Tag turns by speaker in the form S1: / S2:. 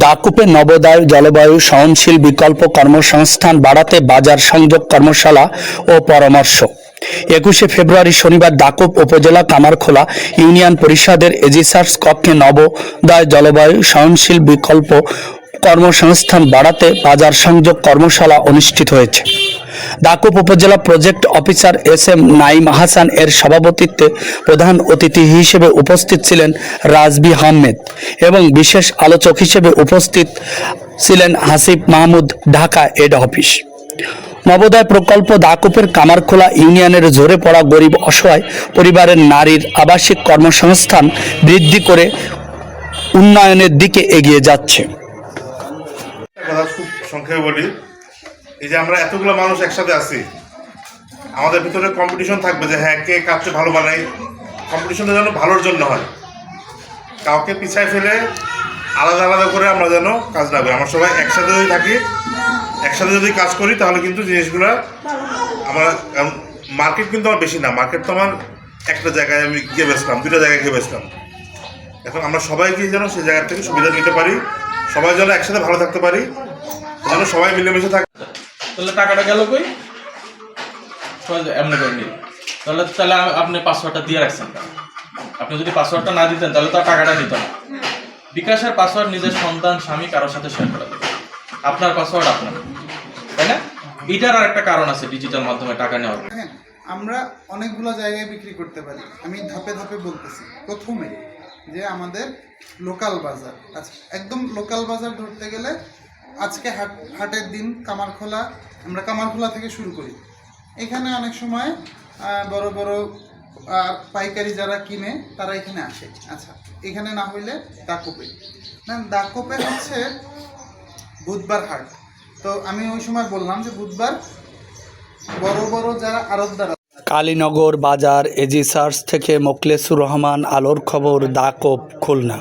S1: দাকুপে নবোদয় জলবায়ু সহনশীল বিকল্প কর্মসংস্থান বাড়াতে বাজার সংযোগ কর্মশালা ও পরামর্শ। 21শে ফেব্রুয়ারি শনিবার দাকুপ উপজেলা কামারখোলা ইউনিয়ন পরিষদের এজিসার্স কক্ষে নবোদয় জলবায়ু সহনশীল বিকল্প কর্মসংস্থান বাড়াতে বাজার সংযোগ কর্মশালা অনুষ্ঠিত হয়েছে। Dacope upazila project officer S M. Naeem Hasan এর সভাপতিত্বে প্রধান অতিথি হিসেবে উপস্থিত ছিলেন রাজবি আহমেদ এবং বিশেষ আলোচক হিসেবে উপস্থিত ছিলেন হাসিব মাহমুদ, ঢাকা হেড অফিস। নবোদয় প্রকল্প দাকুপের কামারখোলা ইউনিয়নের ঝরে পড়া গরিব অসহায় পরিবারের নারীর আবাসিক কর্মসংস্থান বৃদ্ধি করে উন্নয়নের দিকে এগিয়ে যাচ্ছে।
S2: খুব সংক্ষেপে বলি, এই যে আমরা এতগুলো মানুষ একসাথে আছি, আমাদের ভিতরে কম্পিটিশন থাকবে যে হ্যাঁ কে কাজটা ভালো বানায়। কম্পিটিশনটা যেন ভালোর জন্য হয়, কাউকে পিছায় ফেলে আলাদা আলাদা করে আমরা যেন কাজ না করি। আমরা সবাই একসাথে যদি থাকি, একসাথে যদি কাজ করি, তাহলে কিন্তু জিনিসগুলো আমরা মার্কেট কিন্তু আমার বেশি না, মার্কেট তো আমার একটা জায়গায় আমি গিয়ে বেচলাম, দুটো জায়গায় গিয়ে বেচলাম। এখন আমরা সবাইকে যেন সেই জায়গা থেকে সুবিধা নিতে পারি, সবাই যেন একসাথে ভালো থাকতে পারি, যেন সবাই মিলেমিশে থাকে।
S3: তাহলে টাকাটা গেল কই? এমনি করে নিল। তাহলে আপনি পাসওয়ার্ডটা দিয়ে রাখছেন। আপনি যদি পাসওয়ার্ডটা না দিতেন তাহলে তো টাকাটা নিত না। বিকাশের পাসওয়ার্ড নিজের সন্তান, স্বামী কারোর সাথে শেয়ার করা যাবে। আপনার পাসওয়ার্ড আপনার, তাই না? এটার আর একটা কারণ আছে ডিজিটাল মাধ্যমে টাকা নেওয়ার।
S4: আমরা অনেকগুলো জায়গায় বিক্রি করতে পারি। আমি ধাপে ধাপে বলতেছি। প্রথমে যে আমাদের লোকাল বাজার, আচ্ছা একদম লোকাল বাজার ধরতে গেলে আজকে হাটের দিন কামারখোলা, আমরা কামারখোলা থেকে শুরু করি। এখানে অনেক সময় বড় বড় পাইকারি যারা কিনে তারা এখানে আসে। আচ্ছা এখানে না হইলে দাকুপে, না দাকুপে হচ্ছে বুধবার হাট। তো আমি ওই সময় বললাম যে বুধবার বড় বড় যারা আড়তদার।
S1: কালীনগর বাজার এজিসার্স থেকে মোখলেসুর রহমান, আলোর খবর, দাকুপ, খুলনা।